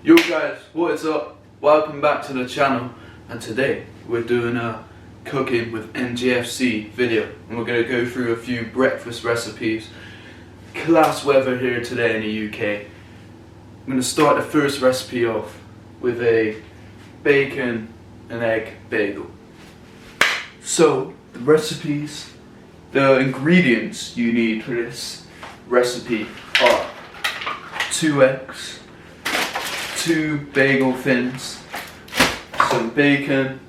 Yo guys, what is up? Welcome back to the channel, and today we're doing a cooking with NJFC video, and we're going to go through a few breakfast recipes. Class weather here today in the UK. I'm going to start the first recipe off with a bacon and egg bagel. So the ingredients you need for this recipe are 2 eggs, 2 bagel thins, some bacon,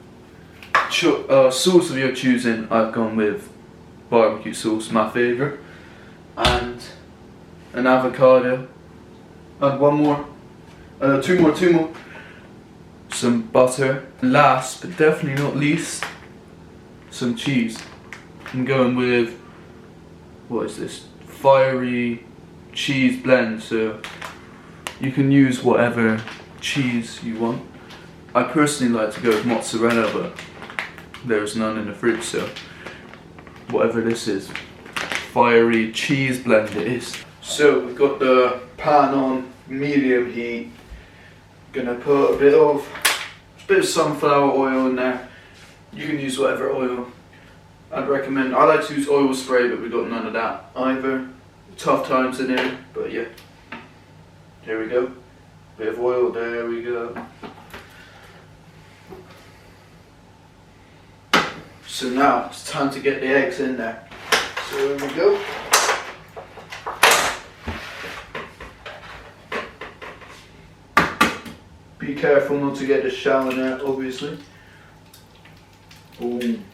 sauce of your choosing. I've gone with barbecue sauce, my favourite, and an avocado, and two more, some butter, and last but definitely not least, some cheese. I'm going with, what is this, fiery cheese blend, so you can use whatever cheese you want. I personally like to go with mozzarella, but there's none in the fridge, so whatever this is, fiery cheese blend it is. So we've got the pan on medium heat. Gonna put a bit of sunflower oil in there. You can use whatever oil. I like to use oil spray, but we've got none of that either. Tough times in here, but yeah. Here we go. Bit of oil, there we go. So now it's time to get the eggs in there. So here we go. Be careful not to get the shell in there, obviously. Boom.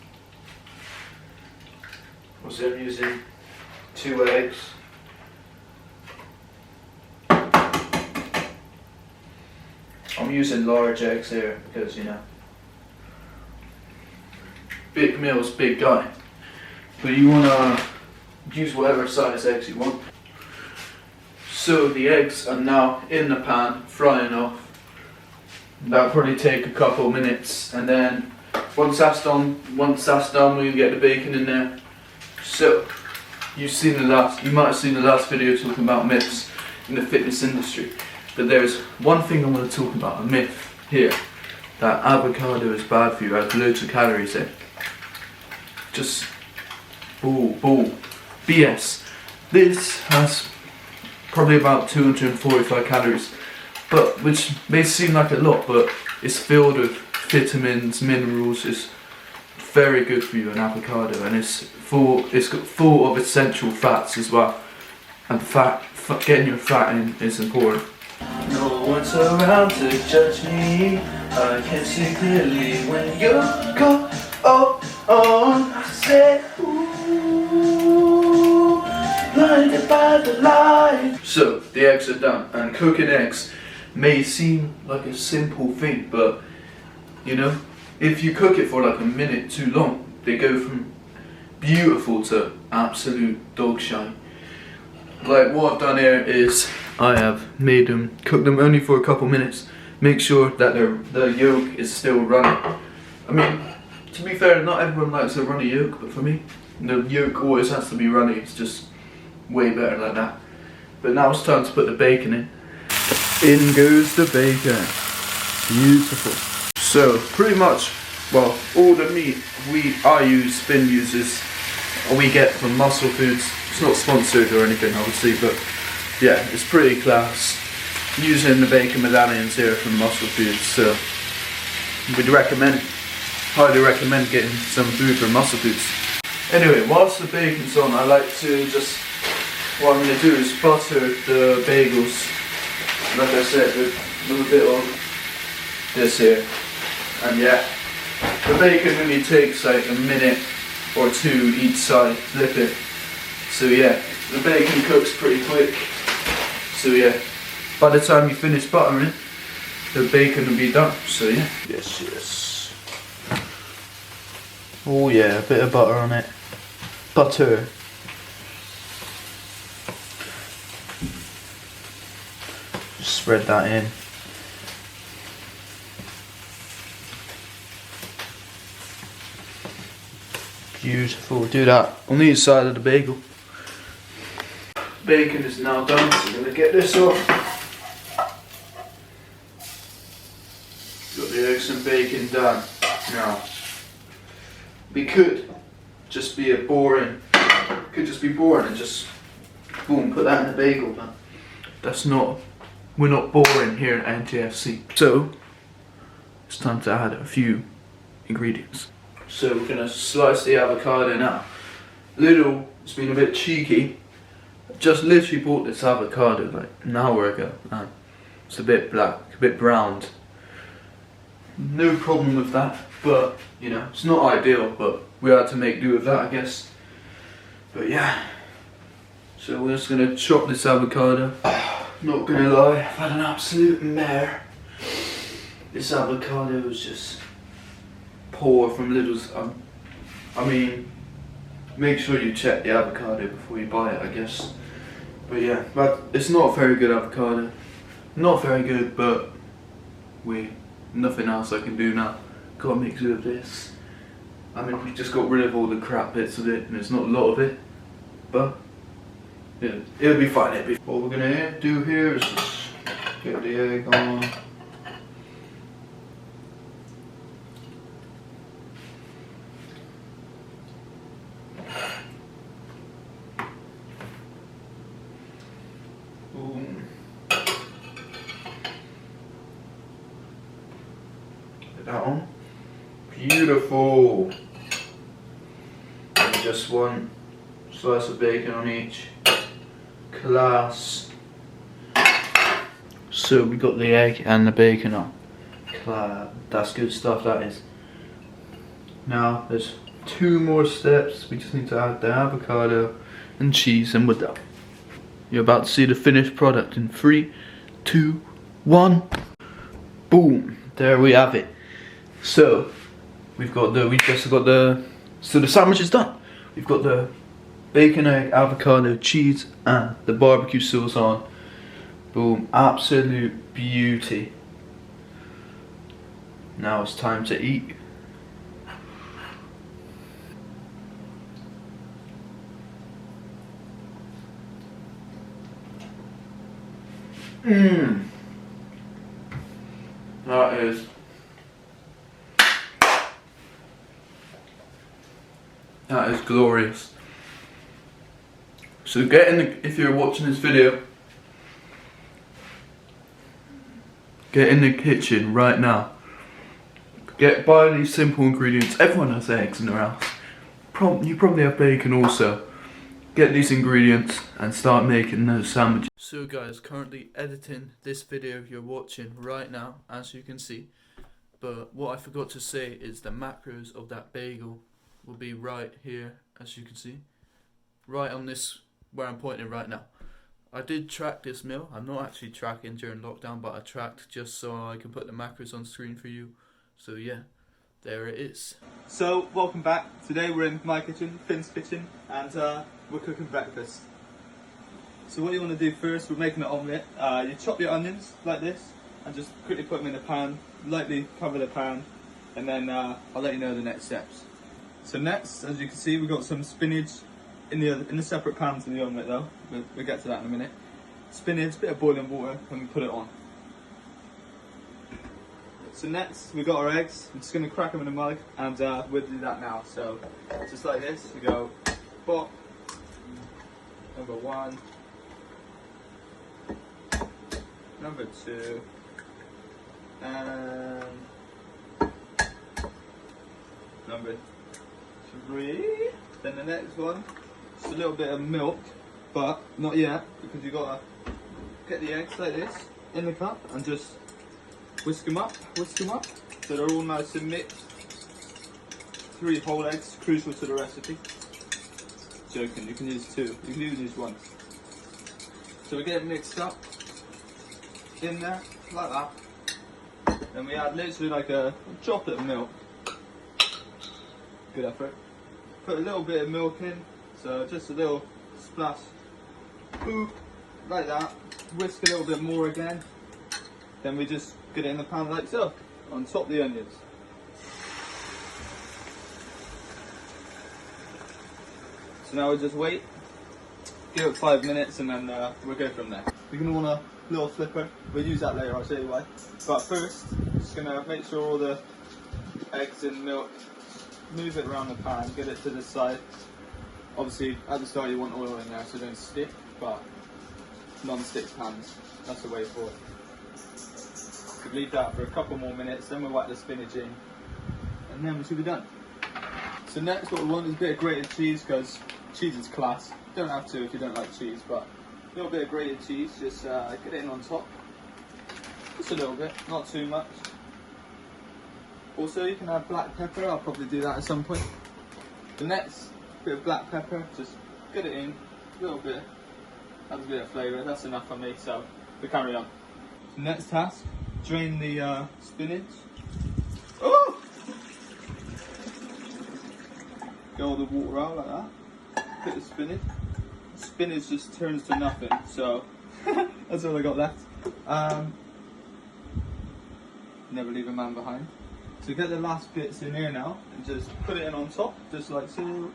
Also, I'm using 2 eggs. I'm using large eggs here because, you know, big meals, big guy. But you want to use whatever size eggs you want. So the eggs are now in the pan, frying off. That'll probably take a couple minutes, and then once that's done, we can get the bacon in there. So you might have seen the last video talking about myths in the fitness industry. But there's one thing I want to talk about, a myth here, that avocado is bad for you, has loads of calories in. Just bull, BS. This has probably about 245 calories, which may seem like a lot, but it's filled with vitamins, minerals. It's very good for you, an avocado, and it's full of essential fats as well. And getting your fat in is important. No one's around to judge me. I can see clearly when you go on. I said, ooh, blinded by the light. So the eggs are done, and cooking eggs may seem like a simple thing, but you know, if you cook it for like a minute too long, they go from beautiful to absolute dog shite. Like what I've done here is I have cooked them only for a couple minutes. Make sure that the yolk is still running. I mean, to be fair, not everyone likes a runny yolk, but for me, the yolk always has to be runny. It's just way better like that. But now it's time to put the bacon in. In goes the bacon. Beautiful. So pretty much, well, all the meat Finn uses, we get from Muscle Foods. It's not sponsored or anything, obviously, but yeah, it's pretty class. Using the bacon medallions here from Muscle Foods, so we'd highly recommend getting some food from Muscle Foods. Anyway, whilst the bacon's on, what I'm going to do is butter the bagels, like I said, with a bit of this here. And yeah, the bacon only takes like a minute or 2 each side, flip it. So yeah, the bacon cooks pretty quick. So yeah, by the time you finish buttering, the bacon will be done. So yeah. Yes. Oh yeah, a bit of butter on it. Butter. Just spread that in. Beautiful. Do that on each side of the bagel. Bacon is now done, so I'm going to get this off. Got the eggs and bacon done. Now, we could just be boring and just boom, put that in the bagel, but that's not, we're not boring here at NJFC. So, it's time to add a few ingredients. So we're gonna slice the avocado now. It's been a bit cheeky. I just literally bought this avocado like an hour ago, and it's a bit black, a bit browned. No problem with that, but you know, it's not ideal, but we had to make do with that, I guess. But yeah, so we're just gonna chop this avocado. Not gonna lie, I've had an absolute mare. This avocado is just poor from Lidl's. I mean, make sure you check the avocado before you buy it, I guess. But yeah, but it's not a very good avocado. Not very good, but nothing else I can do now. Gotta make do with this. I mean, we just got rid of all the crap bits of it, and there's not a lot of it, but yeah, it'll be fine. What we're gonna do here is just get the egg on. Boom. Get that on. Beautiful. And just one slice of bacon on each. Class. So we got the egg and the bacon on. That's good stuff, that is. Now there's 2 more steps. We just need to add the avocado and cheese, and we're done. You're about to see the finished product in 3, 2, 1. Boom. There we have it. So so the sandwich is done. We've got the bacon, egg, avocado, cheese, and the barbecue sauce on. Boom, absolute beauty. Now it's time to eat. Mmm. That is glorious. So if you're watching this video, get in the kitchen right now. Buy these simple ingredients. Everyone has eggs in their house. You probably have bacon also. Get these ingredients and start making those sandwiches. So guys, currently editing this video you're watching right now, as you can see. But what I forgot to say is the macros of that bagel will be right here, as you can see. Right on this, where I'm pointing right now. I did track this meal. I'm not actually tracking during lockdown, but I tracked just so I can put the macros on screen for you. So yeah, there it is. So welcome back. Today we're in my kitchen, Finn's kitchen, and we're cooking breakfast. So what you want to do first, we're making an omelette. You chop your onions like this and just quickly put them in the pan, lightly cover the pan, and then I'll let you know the next steps. So next, as you can see, we've got some spinach in the separate pans in the omelette though. We'll get to that in a minute. Spinach, bit of boiling water, and we put it on. So next, we've got our eggs. I'm just going to crack them in a mug, and we'll do that now. So just like this, we go pop, number 1, number 2, and number 3. Then the next one, just a little bit of milk, but not yet, because you've got to get the eggs like this in the cup and just whisk them up, so they're all nice and mixed. 3 whole eggs, crucial to the recipe. Joking, you can use 2, you can even use 1. So we get it mixed up in there, like that. Then we add literally like a droplet of milk. Good effort. Put a little bit of milk in, so just a little splash. Boop, like that. Whisk a little bit more again. Then we just get it in the pan like so, on top of the onions. So now we just wait, give it 5 minutes, and then we'll go from there. You're going to want a little flipper. We'll use that later, I'll show you why. But first, Just gonna make sure all the eggs and milk, move it around the pan, get it to the side. Obviously at the start you want oil in there so it don't stick, but non-stick pans, that's the way forward. Could leave that for a couple more minutes, then we'll whack the spinach in, and then we should be done. So next what we want is a bit of grated cheese, because cheese is class. You don't have to if you don't like cheese, but a little bit of grated cheese, just get it in on top. Just a little bit, not too much. Also you can add black pepper, I'll probably do that at some point. The next bit of black pepper, just get it in, a little bit, adds a bit of flavour, that's enough for me, so we carry on. So next task, drain the spinach. Oh! Get all the water out like that. Put the spinach. Spinach just turns to nothing, so that's all I got left. Never leave a man behind. So get the last bits in here now and just put it in on top, just like so.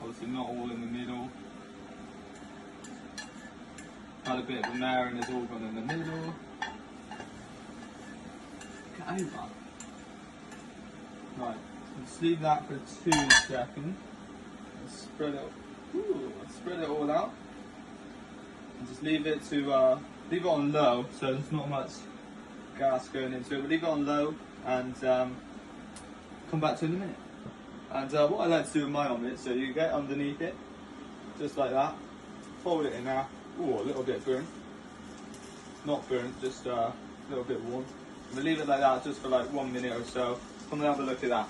Obviously not all in the middle. Had a bit of a mare and it's all gone in the middle. Get over. Right, just leave that for 2 seconds. And spread it all out. And just leave it on low, so there's not much gas going into it. But leave it on low and come back to it in a minute. And what I like to do with my omelette, so you get underneath it, just like that, fold it in half. Ooh, a little bit burnt. Not burnt, just a little bit warm. We'll leave it like that just for like 1 minute or so. Come and have a look at that.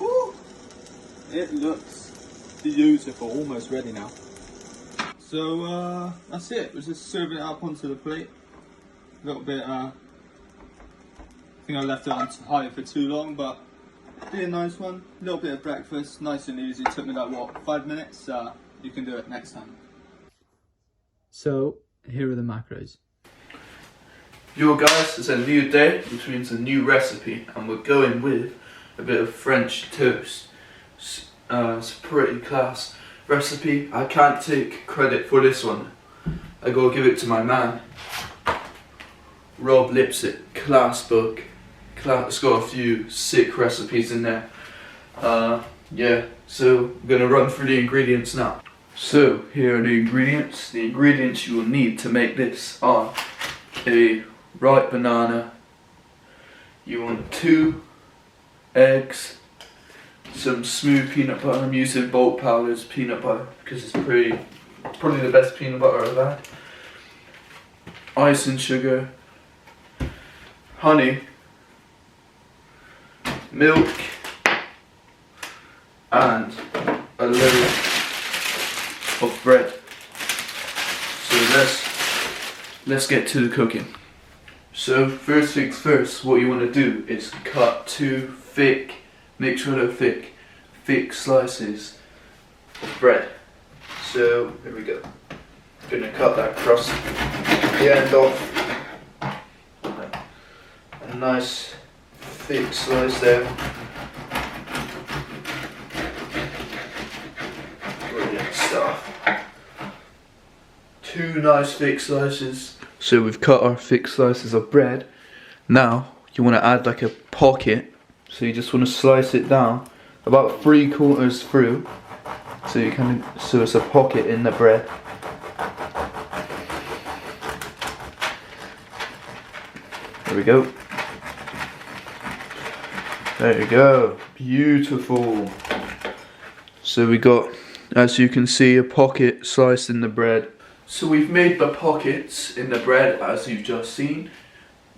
Ooh, it looks beautiful, almost ready now. So that's it. We're just serving it up onto the plate. A little bit. I think I left it on high for too long, but be a nice one. A little bit of breakfast, nice and easy. It took me like what, 5 minutes. You can do it next time. So here are the macros. Yo guys, it's a new day, which means a new recipe, and we're going with a bit of French toast. It's a pretty class recipe. I can't take credit for this one. I gotta give it to my man, Rob Lipsett, class book. It's got a few sick recipes in there. Yeah, so I'm gonna run through the ingredients now. So here are the ingredients. The ingredients you will need to make this are a ripe banana, you want 2 eggs, some smooth peanut butter. I'm using bulk powders peanut butter because it's probably the best peanut butter I've had. Ice and sugar, honey, milk, and a load of bread. So let's get to the cooking. So first things first, what you want to do is cut 2 thick, make sure they're thick slices of bread. So here we go. Gonna cut that across the end off. A nice thick slice there. Brilliant stuff. 2 nice thick slices. So we've cut our thick slices of bread. Now you want to add like a pocket. So you just want to slice it down about 3/4 through. So it's a pocket in the bread. There we go. There you go. Beautiful. So we got, as you can see, a pocket sliced in the bread. So we've made the pockets in the bread as you've just seen.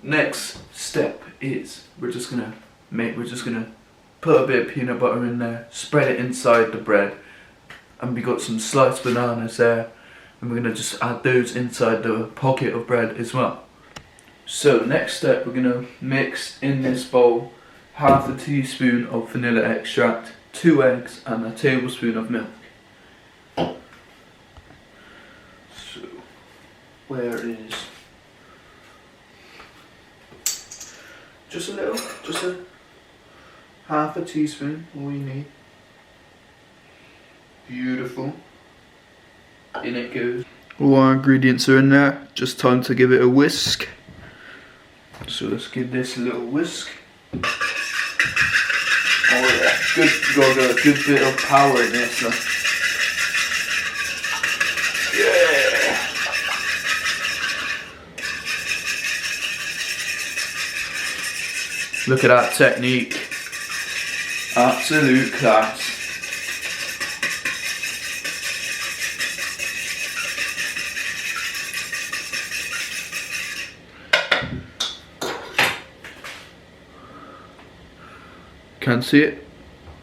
Next step is we're just gonna put a bit of peanut butter in there, spread it inside the bread, and we got some sliced bananas there, and we're gonna just add those inside the pocket of bread as well. So next step, we're gonna mix in this bowl 1/2 teaspoon of vanilla extract, 2 eggs, and a tablespoon of milk. Where is just a 1/2 teaspoon, all you need. Beautiful. In it goes. All our ingredients are in there, just time to give it a whisk. So let's give this a little whisk. Oh yeah, good, got a good bit of power in this now. Yeah. Look at that technique. Absolute class. Can't see it.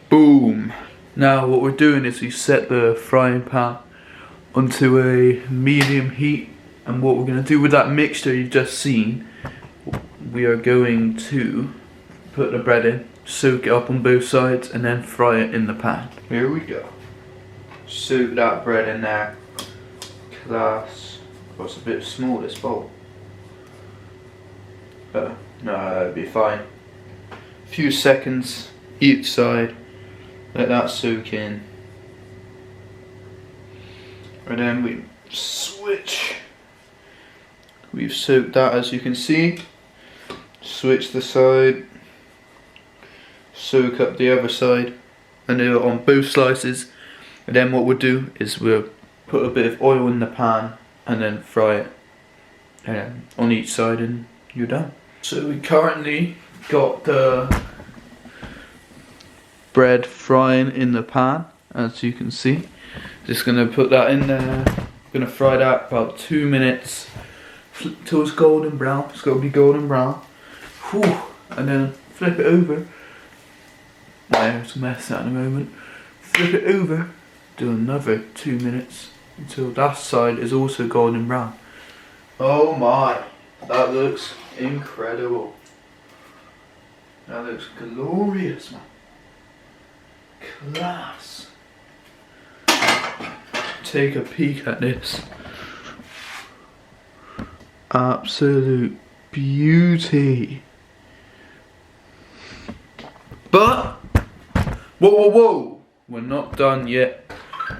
Boom. Now what we're doing is we set the frying pan onto a medium heat, and what we're going to do with that mixture you've just seen, we are going to put the bread in, soak it up on both sides, and then fry it in the pan. Here we go. Soak that bread in there. Class. Oh, it's a bit small, this bowl. No, that'd be fine. A few seconds each side. Let that soak in. And then we switch. We've soaked that, as you can see. Switch the side. Soak up the other side. And do it on both slices. And then what we'll do is we'll put a bit of oil in the pan and then fry it on each side, and you're done. So we currently got the bread frying in the pan, as you can see. Just gonna put that in there. Gonna fry that about 2 minutes till it's golden brown. It's gotta be golden brown. Whew. And then flip it over. My hair's a mess at the moment. Flip it over. Do another 2 minutes until that side is also golden brown. Oh my, that looks incredible. That looks glorious, man. Class. Take a peek at this. Absolute beauty. But, whoa, we're not done yet.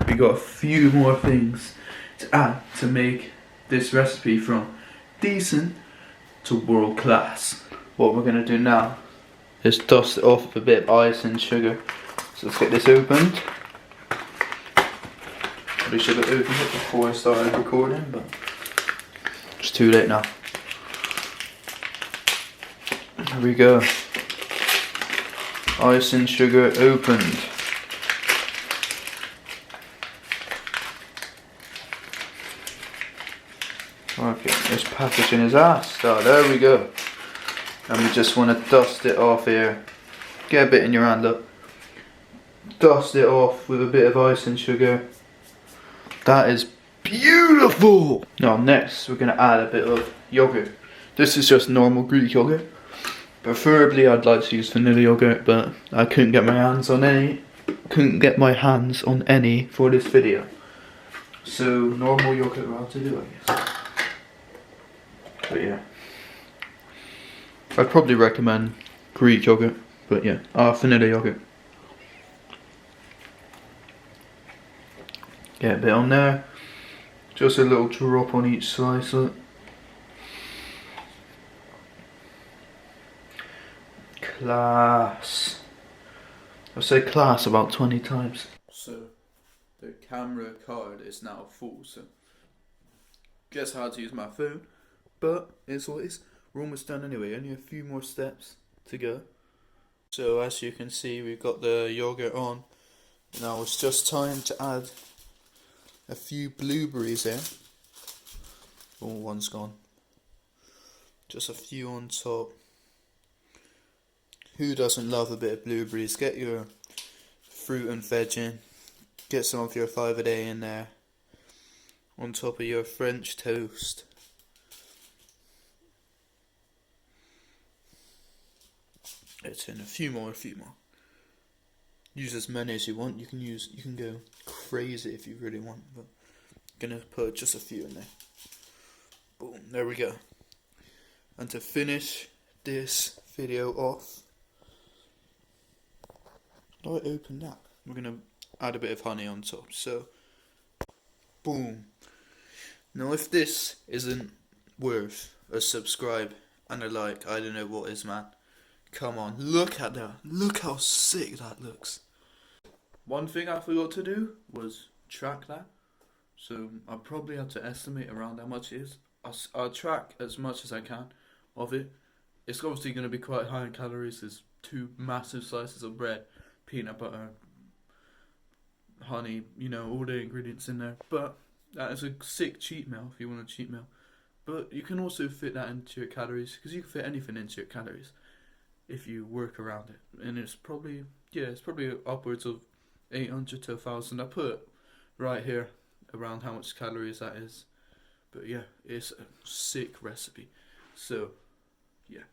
We got a few more things to add to make this recipe from decent to world class. What we're gonna do now is dust it off with a bit of ice and sugar. So let's get this opened. Probably should have opened it before I started recording, but it's too late now. Here we go. Ice and sugar opened. Okay, this packaging is ass. Oh, there we go. And we just want to dust it off here. Get a bit in your hand up. Dust it off with a bit of ice and sugar. That is beautiful. Now next we're going to add a bit of yogurt. This is just normal Greek yogurt. Preferably I'd like to use vanilla yogurt, but I couldn't get my hands on any. For this video. So normal yogurt will have to do, I guess. But yeah, I'd probably recommend Greek yogurt, but yeah, vanilla yogurt. Get a bit on there, just a little drop on each slice. Look. Class. I've said class about 20 times. So the camera card is now full, so guess how to use my phone. But it's what it is. We're almost done anyway, only a few more steps to go. So as you can see, we've got the yogurt on. Now it's just time to add a few blueberries in. Oh, one's gone. Just a few on top. Who doesn't love a bit of blueberries? Get your fruit and veg in. Get some of your 5-a-day in there. On top of your French toast. It's in a few more. Use as many as you want. You can go crazy if you really want, but I'm gonna put just a few in there. Boom, there we go. And to finish this video off, how do I open that? We're gonna add a bit of honey on top. So, boom. Now if this isn't worth a subscribe and they're like, I don't know what is, man. Come on, look at that. Look how sick that looks. One thing I forgot to do was track that. So I probably have to estimate around how much it is. I'll track as much as I can of it. It's obviously going to be quite high in calories. There's 2 massive slices of bread, peanut butter, honey, all the ingredients in there. But that is a sick cheat meal if you want a cheat meal. But you can also fit that into your calories, because you can fit anything into your calories if you work around it. And it's probably upwards of 800 to 1,000. I put right here around how much calories that is. But yeah, it's a sick recipe. So yeah.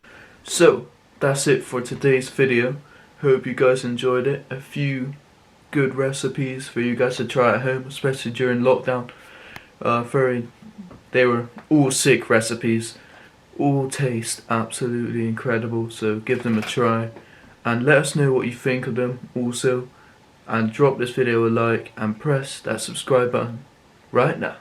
So that's it for today's video. Hope you guys enjoyed it. A few good recipes for you guys to try at home, especially during lockdown. They were all sick recipes. All taste absolutely incredible. So give them a try. And let us know what you think of them also. And drop this video a like and press that subscribe button right now.